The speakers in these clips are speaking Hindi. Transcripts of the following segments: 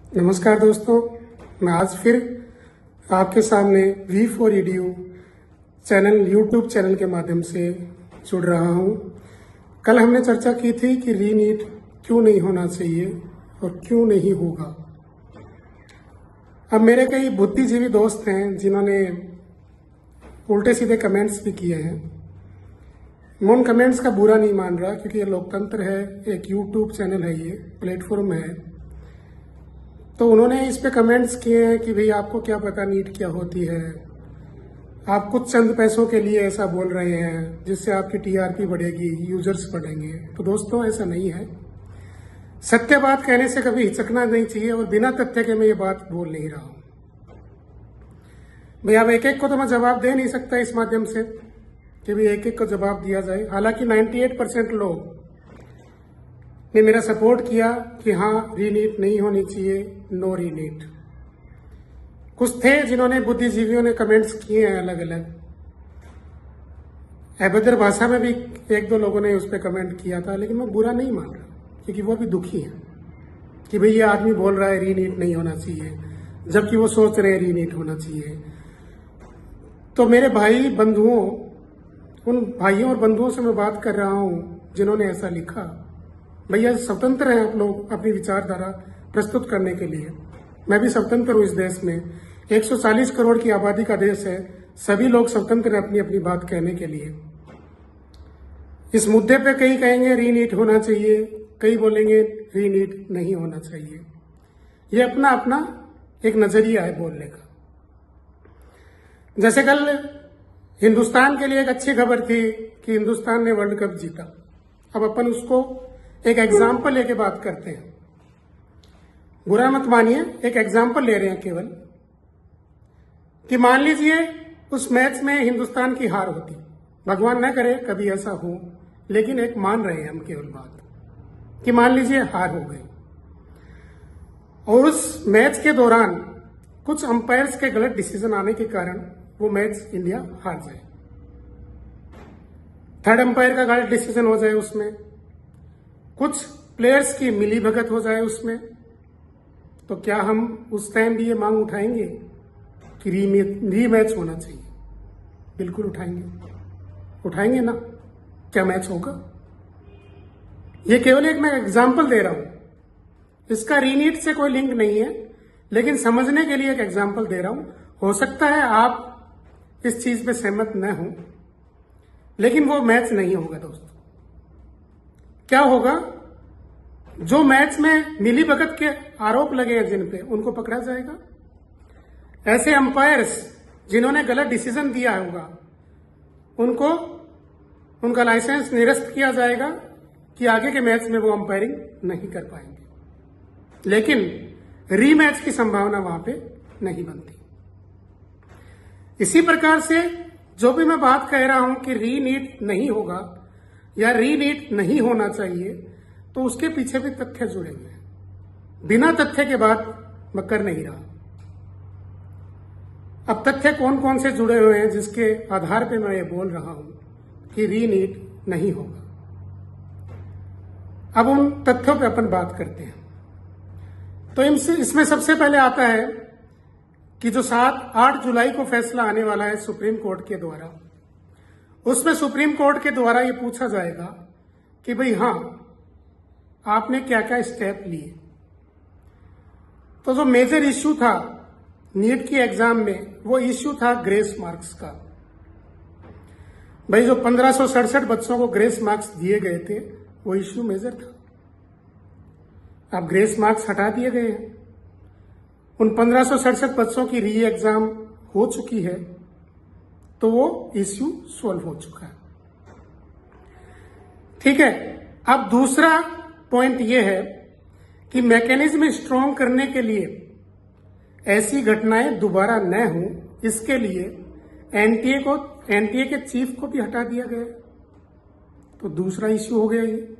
नमस्कार दोस्तों, मैं आज फिर आपके सामने V4EDU चैनल यूट्यूब चैनल के माध्यम से जुड़ रहा हूं। कल हमने चर्चा की थी कि रीनीट क्यों नहीं होना चाहिए और क्यों नहीं होगा। अब मेरे कई बुद्धिजीवी दोस्त हैं जिन्होंने उल्टे सीधे कमेंट्स भी किए हैं। मैं उन कमेंट्स का बुरा नहीं मान रहा, क्योंकि ये लोकतंत्र है, एक यूट्यूब चैनल है, ये प्लेटफॉर्म है। तो उन्होंने इस पे कमेंट्स किए हैं कि भाई आपको क्या पता नीट क्या होती है, आप कुछ चंद पैसों के लिए ऐसा बोल रहे हैं जिससे आपकी टीआरपी बढ़ेगी, यूजर्स बढ़ेंगे। तो दोस्तों, ऐसा नहीं है। सत्य बात कहने से कभी हिचकना नहीं चाहिए, और बिना तथ्य के मैं ये बात बोल नहीं रहा हूं। भाई अब एक एक को तो मैं जवाब दे नहीं सकता इस माध्यम से कि भाई एक एक को जवाब दिया जाए। हालांकि 98% लोग ने मेरा सपोर्ट किया कि हाँ, रीनीट नहीं होनी चाहिए, नो रीनीट। कुछ थे जिन्होंने, बुद्धिजीवियों ने कमेंट्स किए हैं अलग अलग। अभद्र भाषा में भी एक दो लोगों ने उस पर कमेंट किया था, लेकिन मैं बुरा नहीं मान रहा, क्योंकि वो भी दुखी है कि भाई ये आदमी बोल रहा है रीनीट नहीं होना चाहिए, जबकि वो सोच रहे हैं रीनीट होना चाहिए। तो मेरे भाई बंधुओं, उन भाइयों और बंधुओं से मैं बात कर रहा हूं जिन्होंने ऐसा लिखा। भैया स्वतंत्र हैं आप लोग अपनी विचारधारा प्रस्तुत करने के लिए। मैं भी स्वतंत्र हूं इस देश में। 140 करोड़ की आबादी का देश है, सभी लोग स्वतंत्र हैं अपनी अपनी बात कहने के लिए। इस मुद्दे पे कई कहेंगे रीनीट होना चाहिए, कई बोलेंगे रीनीट नहीं होना चाहिए। ये अपना अपना एक नजरिया है बोलने का। जैसे कल हिंदुस्तान के लिए एक अच्छी खबर थी कि हिंदुस्तान ने वर्ल्ड कप जीता। अब अपन उसको एक एग्जाम्पल लेके बात करते हैं। बुरा मत मानिए, एक एग्जाम्पल ले रहे हैं केवल, कि मान लीजिए उस मैच में हिंदुस्तान की हार होती। भगवान न करे कभी ऐसा हो, लेकिन एक मान रहे हैं हम केवल बात कि मान लीजिए हार हो गई, और उस मैच के दौरान कुछ अंपायर्स के गलत डिसीजन आने के कारण वो मैच इंडिया हार जाए। थर्ड अंपायर का गलत डिसीजन हो जाए, उसमें कुछ प्लेयर्स की मिलीभगत हो जाए उसमें, तो क्या हम उस टाइम भी ये मांग उठाएंगे कि रीमैच होना चाहिए? बिल्कुल उठाएंगे ना। क्या मैच होगा? ये केवल एक मैं एग्जाम्पल दे रहा हूं, इसका रीनीट से कोई लिंक नहीं है, लेकिन समझने के लिए एक एग्जाम्पल दे रहा हूं। हो सकता है आप इस चीज पे सहमत न हो, लेकिन वो मैच नहीं होगा दोस्तों। क्या होगा? जो मैच में मिलीभगत के आरोप लगे हैं जिन पे, उनको पकड़ा जाएगा। ऐसे अंपायर्स जिन्होंने गलत डिसीजन दिया होगा, उनको उनका लाइसेंस निरस्त किया जाएगा कि आगे के मैच में वो अंपायरिंग नहीं कर पाएंगे। लेकिन रीमैच की संभावना वहां पे नहीं बनती। इसी प्रकार से जो भी मैं बात कह रहा हूं कि रीनीट नहीं होगा या रीनीट नहीं होना चाहिए, तो उसके पीछे भी तथ्य जुड़े हुए हैं। बिना तथ्य के बात मैं कर नहीं रहा। अब तथ्य कौन कौन से जुड़े हुए हैं जिसके आधार पे मैं ये बोल रहा हूं कि रीनीट नहीं होगा। अब उन तथ्यों पे अपन बात करते हैं। तो इसमें सबसे पहले आता है कि जो 7-8 जुलाई को फैसला आने वाला है सुप्रीम कोर्ट के द्वारा, उसमें सुप्रीम कोर्ट के द्वारा ये पूछा जाएगा कि भाई हाँ, आपने क्या क्या स्टेप लिए। तो जो मेजर इश्यू था नीट की एग्जाम में, वो इश्यू था ग्रेस मार्क्स का। भाई जो 1567 बच्चों को ग्रेस मार्क्स दिए गए थे, वो इश्यू मेजर था। अब ग्रेस मार्क्स हटा दिए गए हैं, उन 1567 बच्चों की री एग्जाम हो चुकी है, तो वो इश्यू सॉल्व हो चुका है। ठीक है। अब दूसरा पॉइंट ये है कि मैकेनिज्म स्ट्रॉन्ग करने के लिए ऐसी घटनाएं दोबारा न हो, इसके लिए एनटीए के चीफ को भी हटा दिया गया। तो दूसरा इश्यू हो गया ये,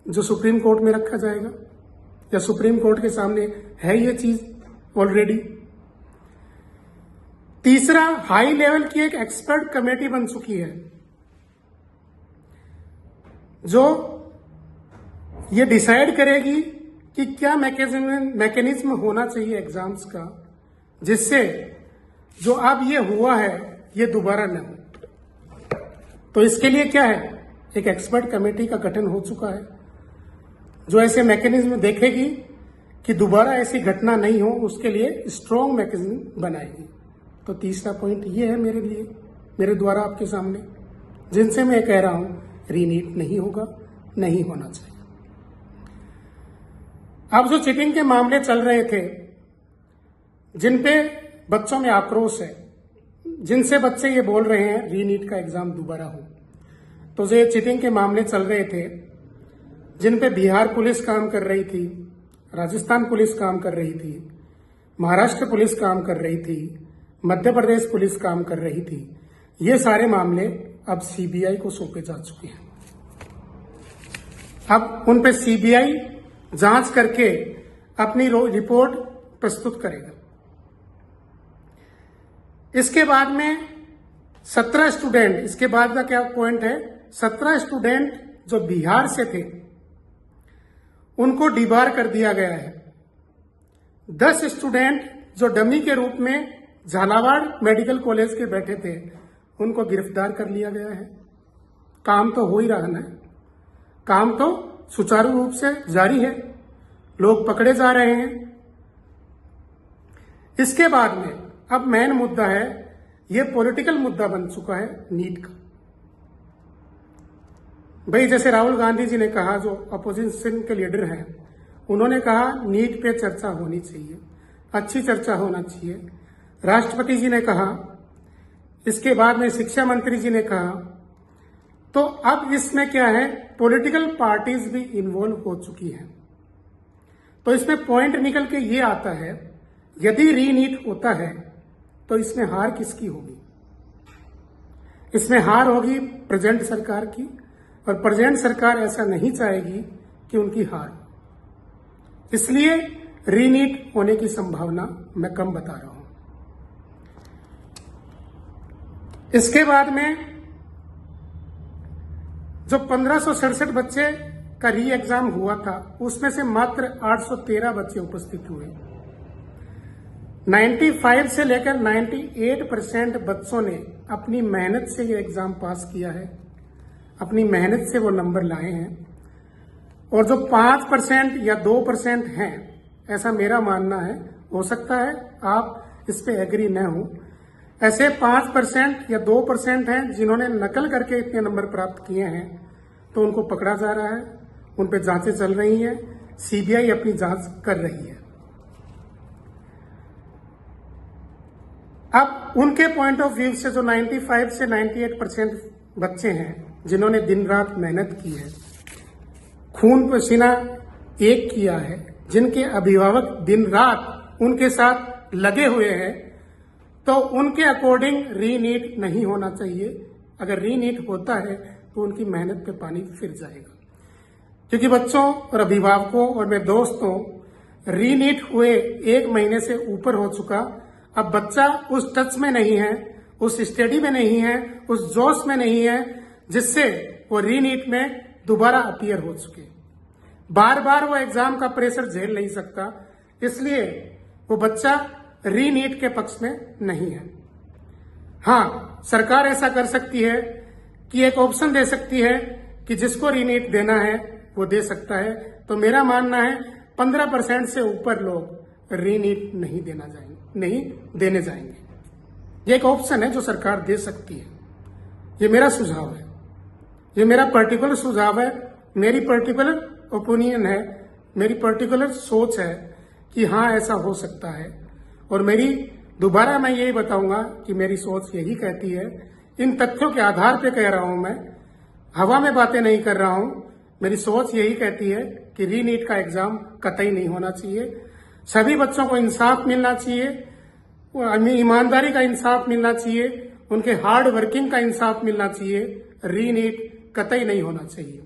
जो सुप्रीम कोर्ट में रखा जाएगा, या सुप्रीम कोर्ट के सामने है ये चीज ऑलरेडी। तीसरा, हाई लेवल की एक एक्सपर्ट कमेटी बन चुकी है जो ये डिसाइड करेगी कि क्या मैकेनिज्म होना चाहिए एग्जाम्स का जिससे जो अब ये हुआ है ये दोबारा न हो। तो इसके लिए क्या है, एक एक्सपर्ट कमेटी का गठन हो चुका है जो ऐसे मैकेनिज्म देखेगी कि दोबारा ऐसी घटना नहीं हो, उसके लिए स्ट्रॉन्ग मैकेनिज्म बनाएगी। तो तीसरा पॉइंट ये है मेरे लिए, मेरे द्वारा आपके सामने, जिनसे मैं कह रहा हूं रीनीट नहीं होगा, नहीं होना चाहिए। अब जो चीटिंग के मामले चल रहे थे, जिन पे बच्चों में आक्रोश है, जिनसे बच्चे ये बोल रहे हैं रीनीट का एग्जाम दोबारा हो, तो जो ये चीटिंग के मामले चल रहे थे, जिन पे बिहार पुलिस काम कर रही थी, राजस्थान पुलिस काम कर रही थी, महाराष्ट्र पुलिस काम कर रही थी, मध्य प्रदेश पुलिस काम कर रही थी, ये सारे मामले अब सीबीआई को सौंपे जा चुके हैं। अब उन पे सीबीआई जांच करके अपनी रिपोर्ट प्रस्तुत करेगा। इसके बाद में 17 स्टूडेंट, इसके बाद का क्या पॉइंट है, 17 स्टूडेंट जो बिहार से थे उनको डिबार कर दिया गया है। 10 स्टूडेंट जो डमी के रूप में झालावाड़ मेडिकल कॉलेज के बैठे थे उनको गिरफ्तार कर लिया गया है। काम तो हो ही रहा है, काम तो सुचारू रूप से जारी है, लोग पकड़े जा रहे हैं। इसके बाद में अब मेन मुद्दा है, ये पॉलिटिकल मुद्दा बन चुका है नीट का। भाई जैसे राहुल गांधी जी ने कहा, जो अपोजिशन के लीडर हैं, उन्होंने कहा नीट पे चर्चा होनी चाहिए, अच्छी चर्चा होना चाहिए। राष्ट्रपति जी ने कहा, इसके बाद में शिक्षा मंत्री जी ने कहा। तो अब इसमें क्या है, पॉलिटिकल पार्टीज भी इन्वॉल्व हो चुकी हैं। तो इसमें पॉइंट निकल के ये आता है, यदि रीनीट होता है तो इसमें हार किसकी होगी? इसमें हार होगी प्रेजेंट सरकार की, और प्रेजेंट सरकार ऐसा नहीं चाहेगी कि उनकी हार, इसलिए रीनीट होने की संभावना मैं कम बता रहा हूं। इसके बाद में जो 1567 बच्चे का री एग्जाम हुआ था, उसमें से मात्र 813 बच्चे उपस्थित हुए। 95 से लेकर 98% बच्चों ने अपनी मेहनत से ये एग्जाम पास किया है, अपनी मेहनत से वो नंबर लाए हैं। और जो 5% या 2% हैं, ऐसा मेरा मानना है, हो सकता है आप इस पे एग्री न हो, ऐसे 5% या 2% हैं जिन्होंने नकल करके इतने नंबर प्राप्त किए हैं, तो उनको पकड़ा जा रहा है, उन पे जांचें चल रही हैं, सीबीआई अपनी जांच कर रही है। अब उनके पॉइंट ऑफ व्यू से जो 95 से 98% बच्चे हैं जिन्होंने दिन रात मेहनत की है, खून पसीना एक किया है, जिनके अभिभावक दिन रात उनके साथ लगे हुए हैं, तो उनके अकॉर्डिंग रीनीट नहीं होना चाहिए। अगर रीनीट होता है तो उनकी मेहनत पे पानी फिर जाएगा, क्योंकि बच्चों और अभिभावकों और मेरे दोस्तों, रीनीट हुए 1 महीने से ऊपर हो चुका। अब बच्चा उस टच में नहीं है, उस स्टडी में नहीं है, उस जोश में नहीं है जिससे वो रीनीट में दोबारा अपीयर हो चुके। बार बार वो एग्जाम का प्रेशर झेल नहीं सकता, इसलिए वो बच्चा रीनीट के पक्ष में नहीं है। हाँ, सरकार ऐसा कर सकती है कि एक ऑप्शन दे सकती है कि जिसको रीनीट देना है वो दे सकता है। तो मेरा मानना है 15% से ऊपर लोग रीनीट नहीं देने जाएंगे। ये एक ऑप्शन है जो सरकार दे सकती है। ये मेरा सुझाव है, ये मेरा पर्टिकुलर सुझाव है, मेरी पर्टिकुलर ओपिनियन है, मेरी पर्टिकुलर सोच है कि हाँ ऐसा हो सकता है। और मेरी दोबारा मैं यही बताऊंगा कि मेरी सोच यही कहती है, इन तथ्यों के आधार पे कह रहा हूं, मैं हवा में बातें नहीं कर रहा हूं। मेरी सोच यही कहती है कि रीनीट का एग्जाम कतई नहीं होना चाहिए। सभी बच्चों को इंसाफ मिलना चाहिए, ईमानदारी का इंसाफ मिलना चाहिए, उनके हार्ड वर्किंग का इंसाफ मिलना चाहिए। रीनीट कतई नहीं होना चाहिए।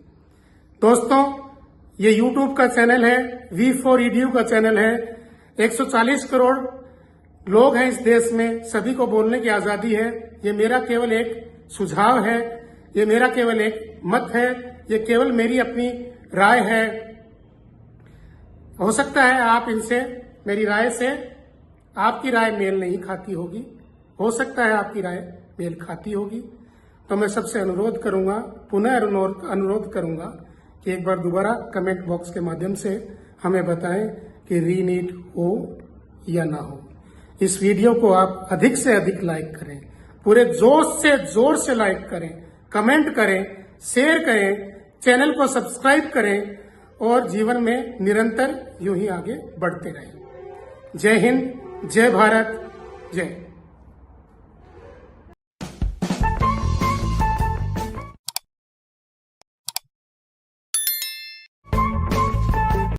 दोस्तों, ये YouTube का चैनल है, V4EDU का चैनल है। 140 करोड़ लोग हैं इस देश में, सभी को बोलने की आजादी है। ये मेरा केवल एक सुझाव है, ये मेरा केवल एक मत है, ये केवल मेरी अपनी राय है। हो सकता है आप इनसे, मेरी राय से आपकी राय मेल नहीं खाती होगी, हो सकता है आपकी राय मेल खाती होगी। तो मैं सबसे अनुरोध करूंगा, पुनः अनुरोध करूंगा कि एक बार दोबारा कमेंट बॉक्स के माध्यम से हमें बताएं कि रीनीट हो या ना हो। इस वीडियो को आप अधिक से अधिक लाइक करें, पूरे जोर से लाइक करें, कमेंट करें, शेयर करें, चैनल को सब्सक्राइब करें और जीवन में निरंतर यूं ही आगे बढ़ते रहें। जय हिंद, जय भारत, जय।